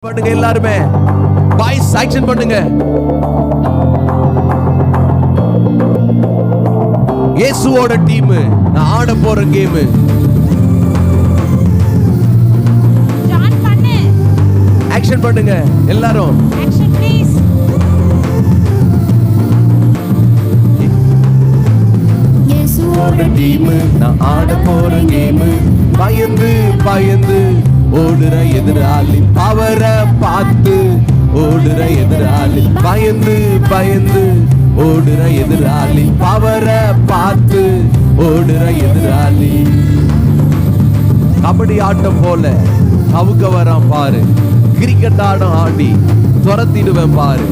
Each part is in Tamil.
பண்ணுங்க எல்லாருமே வாய்ஸ் ஆக்ஷன் பண்ணுங்க. இயேசுவோட டீம் நான் ஆட போற கேம். ஜான் பண்ணு. ஆக்ஷன் பண்ணுங்க எல்லாரும். Action please. இயேசுவோட டீம் நான் ஆட போற கேம். பயந்து பயந்து ஓடுற எதிராளி பவரை பார்த்து ஓடுற எதிராளி பயந்து பயந்து ஓடுற எதிராளி பவரை பார்த்து ஓடுற எதிராளி. கபடி ஆட்டம் போல கவுக்க வரான் பாரு, கிரிக்கெட் ஆடம் ஆடி துரத்திடுவேன் பாரு.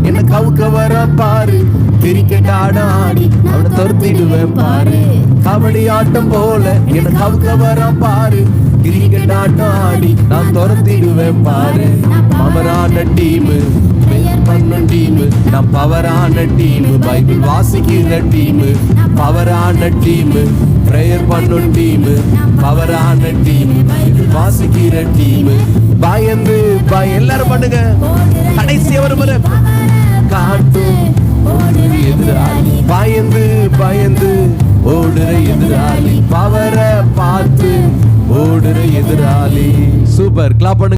என்ன கவுக்க வரான் பாரு, கிரிக்கெட் ஆடம் ஆடி அவனை துரத்திடுவேன் பாரு. கபடி ஆட்டம் போல என்ன கவுக்க வரான் பாரு, கிரிக்கெட் ஆட்டம் ஆடி நான் துரத்திடுவேன் பாரு. பவரான டீம், பண்ணும் டீம், நான் பவரான டீம். பைபிள் வாசிக்கிற டீம், பவரான டீம். பிரேயர் பண்ணும் டீம், பவரான டீம். பைபிள் வாசிக்கிற டீம். பயந்து எல்லாரும் பண்ணுங்க. கடைசி ஒரு முறை காட்டும் எதிராளி பயந்து பயந்து ஓடுற எதிராளி பவரை பார்த்து ஓடுற எதிராளி. சூப்பர், கிளாப் பண்ணுங்க.